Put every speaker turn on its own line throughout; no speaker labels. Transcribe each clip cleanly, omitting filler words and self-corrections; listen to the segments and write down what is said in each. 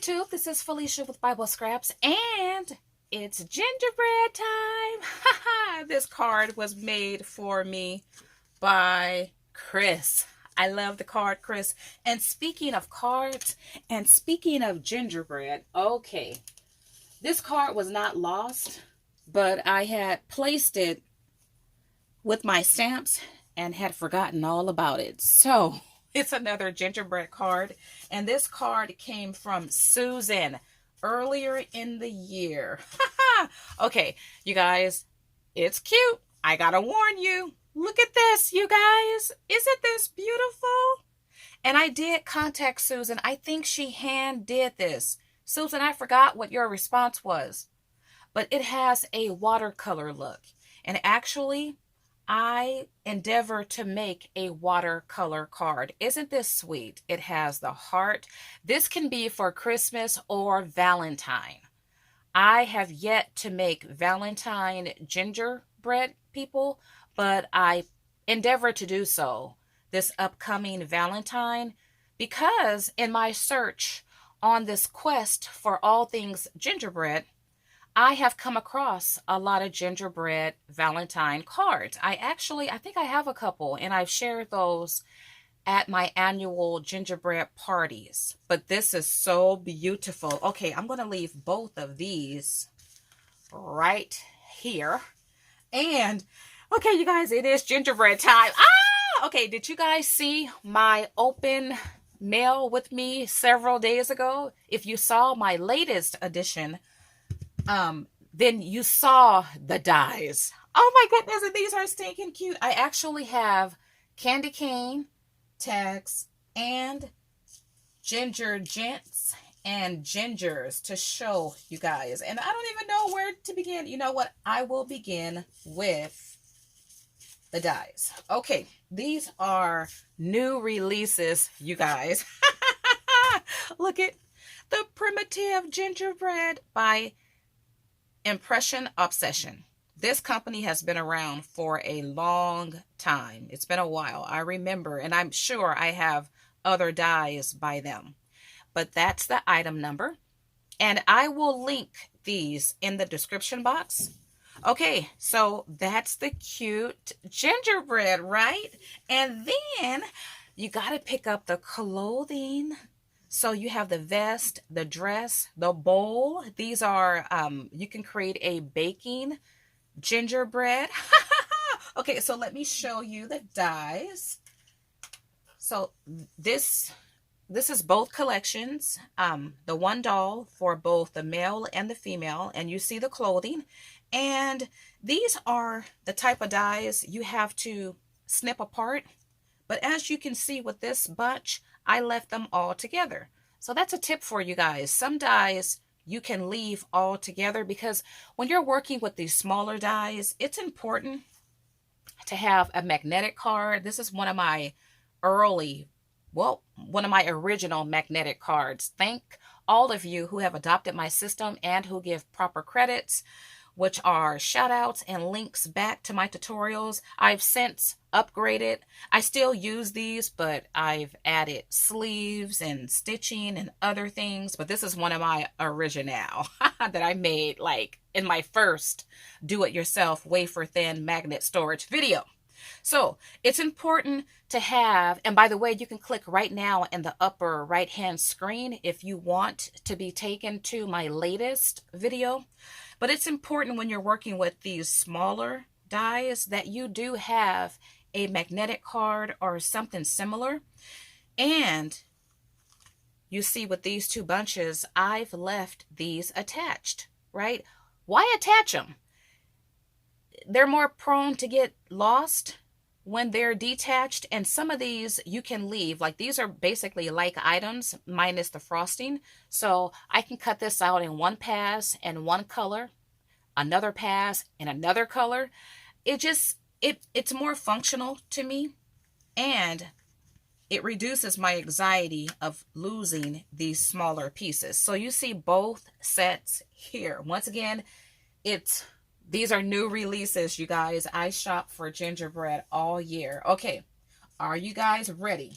YouTube, this is Felicia with Bible Scraps, and it's gingerbread time. Haha, this card was made for me by Chris. I love the card, Chris. And speaking of cards, and speaking of gingerbread, okay, this card was not lost, but I had placed it with my stamps and had forgotten all about it. So it's another gingerbread card, and this card came from Susan earlier in the year. Okay, you guys, it's cute. I gotta warn you. Look at this, you guys. Isn't this beautiful? And I did contact Susan. I think she hand did this. Susan, I forgot what your response was, but it has a watercolor look. And actually, I endeavor to make a watercolor card. Isn't this sweet? It has the heart. This can be for Christmas or Valentine. I have yet to make Valentine gingerbread, people, but I endeavor to do so this upcoming Valentine because in my search on this quest for all things gingerbread, I have come across a lot of gingerbread Valentine cards. I think I have a couple, and I've shared those at my annual gingerbread parties. But this is so beautiful. Okay, I'm going to leave both of these right here. And, okay, you guys, it is gingerbread time. Okay, did you guys see my open mail with me several days ago? If you saw my latest edition, then you saw the dies. Oh my goodness, and these are stinking cute. I actually have candy cane tags and ginger gents and gingers to show you guys. And I don't even know where to begin. You know what? I will begin with the dies. Okay, these are new releases, you guys. Look at the Primitive Gingerbread by Impression Obsession. This company has been around for a long time. It's been a while. I remember, and I'm sure I have other dies by them. But that's the item number. And I will link these in the description box. Okay, so that's the cute gingerbread, right? And then you got to pick up the clothing. So you have the vest, the dress, the bowl. These are, you can create a baking gingerbread. Okay, so let me show you the dies. So this is both collections. The one doll for both the male and the female, and you see the clothing. And these are the type of dies you have to snip apart. But as you can see with this bunch, I left them all together. So that's a tip for you guys. Some dies you can leave all together because when you're working with these smaller dies, it's important to have a magnetic card. This is one of my one of my original magnetic cards. Thank all of you who have adopted my system and who give proper credits, which are shout outs and links back to my tutorials. I've since upgraded. I still use these, but I've added sleeves and stitching and other things. But this is one of my original that I made like in my first do-it-yourself wafer-thin magnet storage video. So it's important to have, and by the way, you can click right now in the upper right-hand screen if you want to be taken to my latest video. But it's important when you're working with these smaller dies that you do have a magnetic card or something similar. And you see with these two bunches, I've left these attached, right? Why attach them? They're more prone to get lost when they're detached, and some of these you can leave. Like these are basically like items minus the frosting. So I can cut this out in one pass and one color, another pass and another color. It's more functional to me, and it reduces my anxiety of losing these smaller pieces. So you see both sets here. Once again, these are new releases, you guys. I shop for gingerbread all year. Okay, are you guys ready?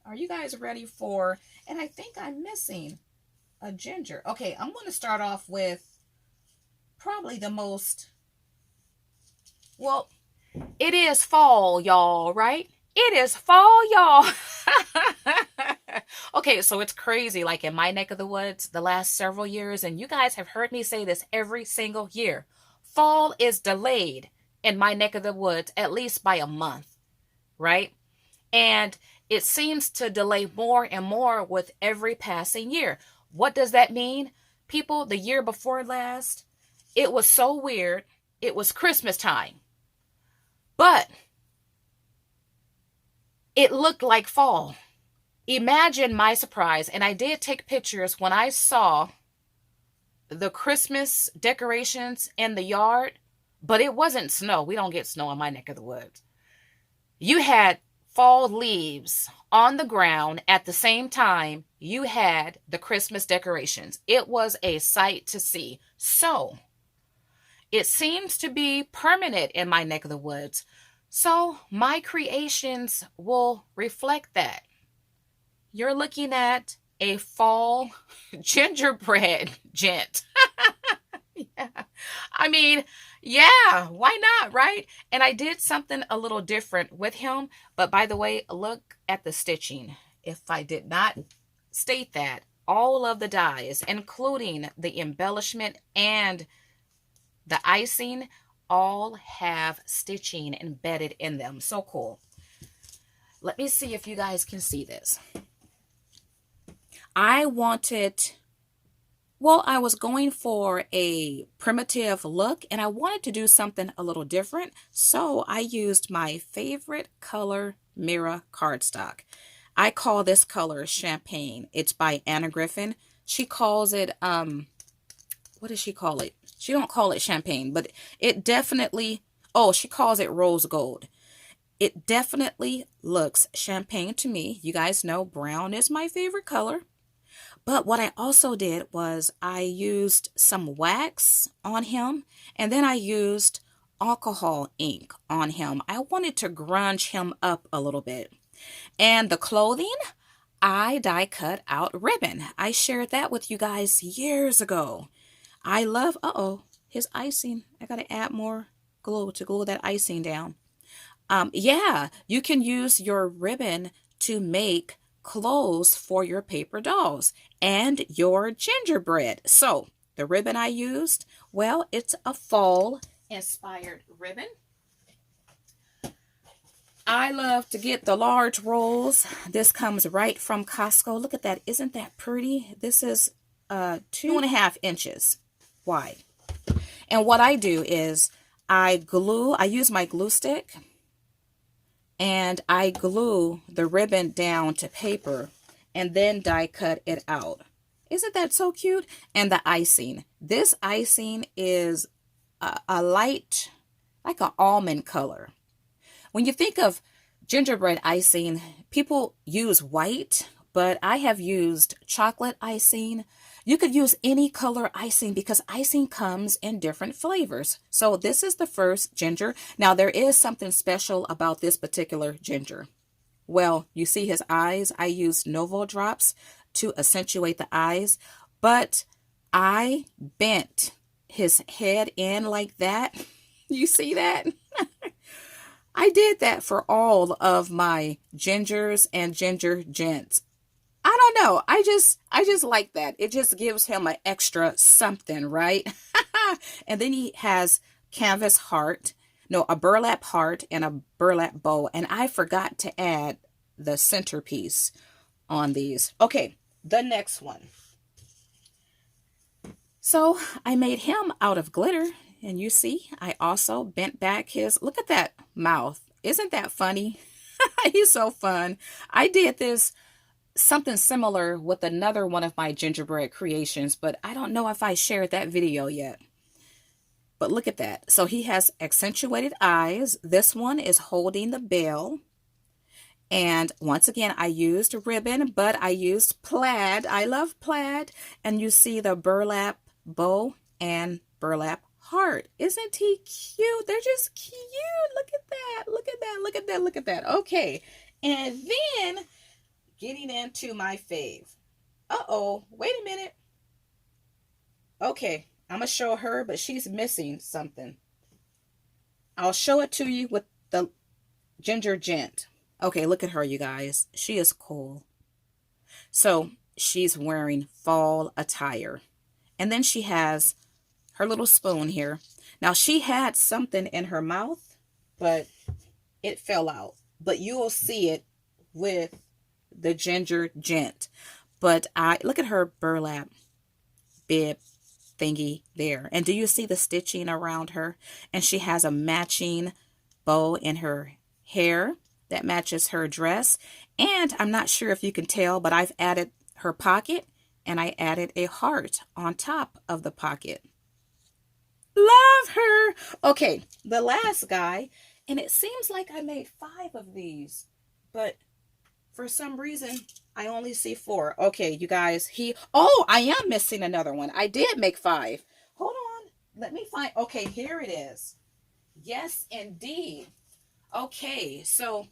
Are you guys ready for, and I think I'm missing a ginger. Okay, I'm going to start off with probably the most, well, it is fall, y'all, right? It is fall, y'all. Okay, so it's crazy. Like in my neck of the woods, the last several years, and you guys have heard me say this every single year, fall is delayed in my neck of the woods at least by a month, right? And it seems to delay more and more with every passing year. What does that mean? People, the year before last, it was so weird. It was Christmas time, but it looked like fall. Imagine my surprise, and I did take pictures when I saw the Christmas decorations in the yard, but it wasn't snow. We don't get snow in my neck of the woods. You had fall leaves on the ground at the same time you had the Christmas decorations. It was a sight to see. So it seems to be permanent in my neck of the woods. So my creations will reflect that. You're looking at a fall gingerbread gent. Yeah. I mean, yeah, why not, right? And I did something a little different with him. But by the way, look at the stitching. If I did not state that, all of the dies, including the embellishment and the icing, all have stitching embedded in them. So cool. Let me see if you guys can see this. I was going for a primitive look and I wanted to do something a little different. So I used my favorite color Mira cardstock. I call this color Champagne. It's by Anna Griffin. She calls it, what does she call it? She don't call it champagne, but it definitely, oh, she calls it rose gold. It definitely looks champagne to me. You guys know brown is my favorite color. But what I also did was I used some wax on him and then I used alcohol ink on him. I wanted to grunge him up a little bit. And the clothing, I die cut out ribbon. I shared that with you guys years ago. I love, his icing. I got to add more glue to glue that icing down. Yeah, you can use your ribbon to make clothes for your paper dolls and your gingerbread. So the ribbon I used, well, it's a fall inspired ribbon. I love to get the large rolls. This comes right from Costco. Look at that. Isn't that pretty? This is 2.5 inches wide. And what I do is I use my glue stick and I glue the ribbon down to paper and then die cut it out. Isn't that so cute? And the icing. This icing is a light, like an almond color. When you think of gingerbread icing, people use white, but I have used chocolate icing. You could use any color icing because icing comes in different flavors. So this is the first ginger. Now there is something special about this particular ginger. Well, you see his eyes. I used Novo drops to accentuate the eyes, but I bent his head in like that. You see that? I did that for all of my gingers and ginger gents. I don't know. I just like that. It just gives him an extra something, right? And then he has canvas heart, no, a burlap heart and a burlap bow. And I forgot to add the centerpiece on these. Okay, the next one. So I made him out of glitter. And you see, I also bent back his, look at that mouth. Isn't that funny? He's so fun. I did this something similar with another one of my gingerbread creations, but I don't know if I shared that video yet. But look at that. So he has accentuated eyes. This one is holding the bell. And once again, I used ribbon, but I used plaid. I love plaid. And you see the burlap bow and burlap heart. Isn't he cute? They're just cute. Look at that. Look at that. Look at that. Look at that. Okay. And then getting into my fave. Uh-oh. Wait a minute. Okay, I'm going to show her, but she's missing something. I'll show it to you with the Ginger Gent. Okay, look at her, you guys. She is cool. So she's wearing fall attire. And then she has her little spoon here. Now she had something in her mouth, but it fell out. But you will see it with the Ginger Gent. But I look at her burlap bib thingy there. And do you see the stitching around her? And she has a matching bow in her hair that matches her dress. And I'm not sure if you can tell, but I've added her pocket and I added a heart on top of the pocket. Love her. Okay, the last guy, and it seems like I made 5 of these, but for some reason I only see 4. Okay, you guys, I am missing another one. I did make 5. Hold on, let me find. Okay, here it is. Yes, indeed. Okay, so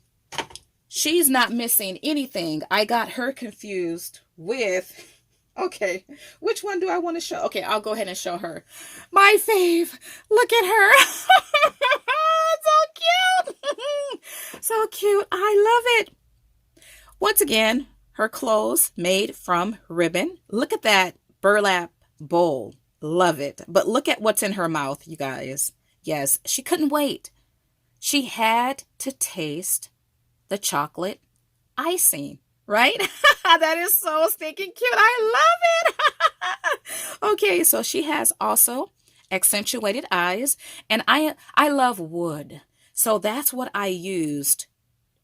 she's not missing anything. I got her confused with, okay, which one do I want to show? Okay, I'll go ahead and show her. My fave. Look at her. So cute. So cute. I love it. Once again, her clothes made from ribbon. Look at that burlap bowl. Love it. But look at what's in her mouth, you guys. Yes, she couldn't wait. She had to taste the chocolate icing, right? That is so stinking cute. I love it. Okay, so she has also accentuated eyes, and I love wood. So that's what I used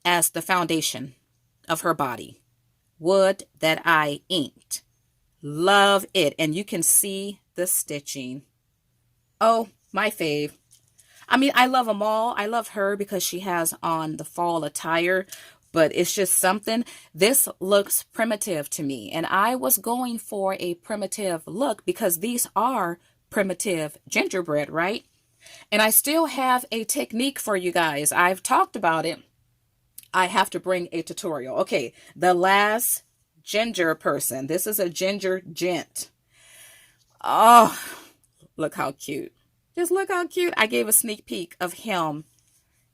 as the foundation of her body. Wood that I inked. Love it. And you can see the stitching. Oh, my fave. I mean, I love them all. I love her because she has on the fall attire, but it's just something. This looks primitive to me, and I was going for a primitive look because these are primitive gingerbread, right? And I still have a technique for you guys. I've talked about it. I have to bring a tutorial. Okay, the last ginger person. This is a Ginger Gent. Oh, look how cute. Just look how cute. I gave a sneak peek of him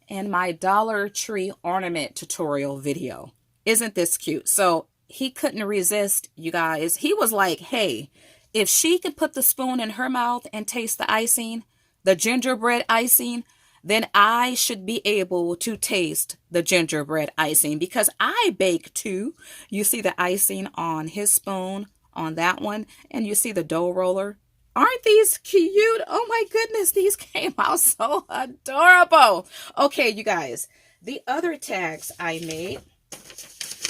in my Dollar Tree ornament tutorial video. Isn't this cute? So he couldn't resist, you guys. He was like, hey, if she could put the spoon in her mouth and taste the icing, the gingerbread icing, then I should be able to taste the gingerbread icing because I bake too. You see the icing on his spoon, on that one, and you see the dough roller. Aren't these cute? Oh my goodness, these came out so adorable. Okay, you guys, the other tags I made,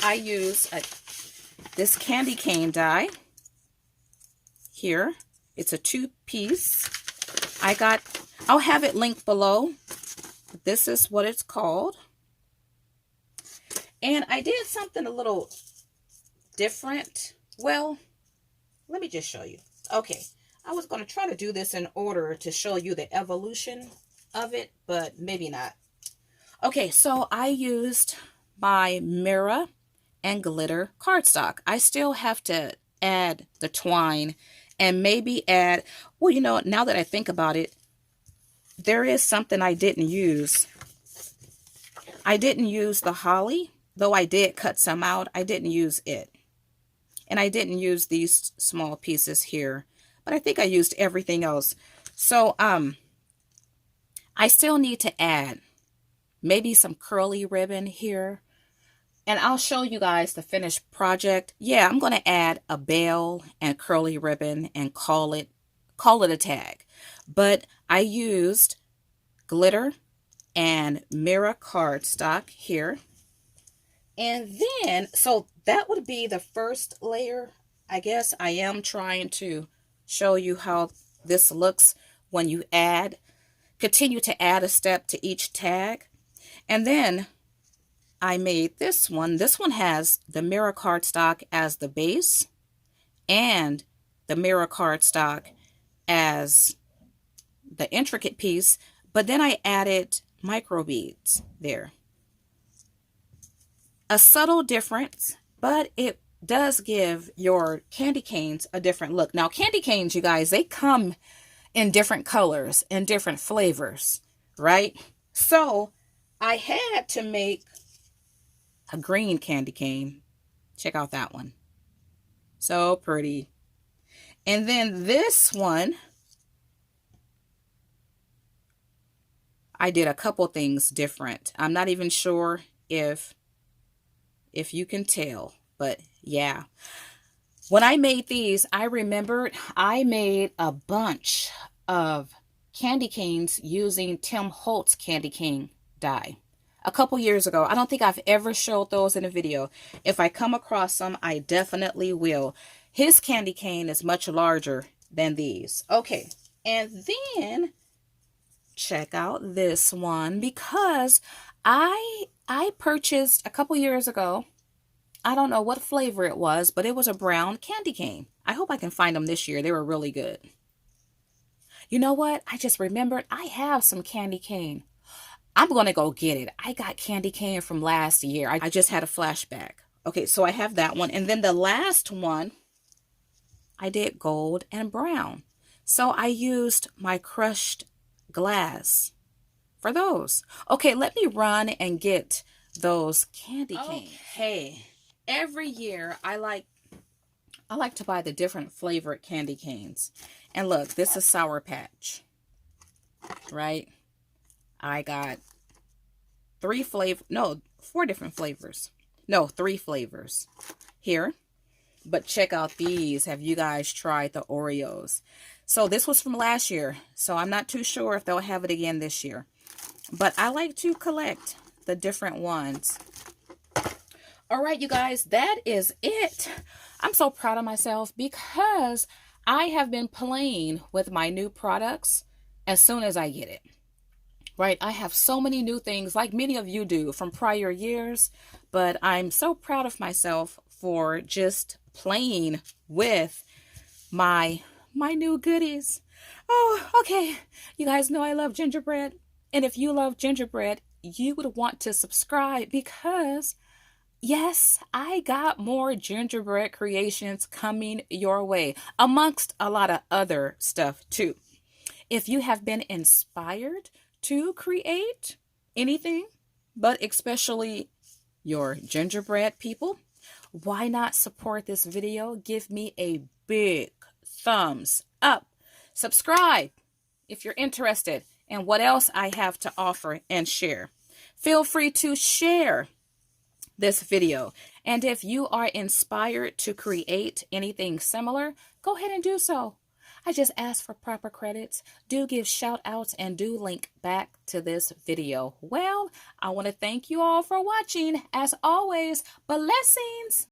I used this candy cane die here. It's a 2-piece. I'll have it linked below. This is what it's called. And I did something a little different. Well, let me just show you. Okay. I was going to try to do this in order to show you the evolution of it, but maybe not. Okay, so I used my mirror and glitter cardstock. I still have to add the twine and maybe add, well, you know, now that I think about it, there is something I didn't use. I didn't use the holly, though I did cut some out. I didn't use it. And I didn't use these small pieces here. But I think I used everything else. So, I still need to add maybe some curly ribbon here. And I'll show you guys the finished project. Yeah, I'm going to add a bell and curly ribbon and call it a tag. But I used glitter and mirror cardstock here. And then, so that would be the first layer. I guess I am trying to show you how this looks when you continue to add a step to each tag. And then I made this one. This one has the mirror cardstock as the base and the mirror cardstock as the intricate piece, but then I added micro beads there. A subtle difference, but it does give your candy canes a different look. Now, candy canes, you guys, they come in different colors and different flavors, right? So I had to make a green candy cane. Check out that one. So pretty. And then this one, I did a couple things different. I'm not even sure if you can tell, but yeah. When I made these, I remembered I made a bunch of candy canes using Tim Holtz candy cane die a couple years ago. I don't think I've ever showed those in a video. If I come across them, I definitely will. His candy cane is much larger than these. Okay, and then check out this one, because I purchased a couple years ago, I don't know what flavor it was, but it was a brown candy cane. I hope I can find them this year. They were really good. You know what? I just remembered I have some candy cane. I'm going to go get it. I got candy cane from last year. I just had a flashback. Okay, so I have that one. And then the last one, I did gold and brown. So I used my crushed glass for those. Okay, let me run and get those candy canes. Okay. Every year I like to buy the different flavored candy canes. And look, this is Sour Patch, right? I got 4 different flavors. No, 3 flavors here. But check out these. Have you guys tried the Oreos? So this was from last year, so I'm not too sure if they'll have it again this year. But I like to collect the different ones. All right, you guys, that is it. I'm so proud of myself because I have been playing with my new products as soon as I get it. Right? I have so many new things, like many of you do, from prior years, but I'm so proud of myself for just playing with my new goodies. Oh, okay. You guys know I love gingerbread. And if you love gingerbread, you would want to subscribe because yes, I got more gingerbread creations coming your way, amongst a lot of other stuff too. If you have been inspired to create anything, but especially your gingerbread people, why not support this video? Give me a big thumbs up. Subscribe if you're interested in what else I have to offer and share. Feel free to share this video. And if you are inspired to create anything similar, go ahead and do so. I just ask for proper credits. Do give shout outs and do link back to this video. Well, I want to thank you all for watching. As always, blessings.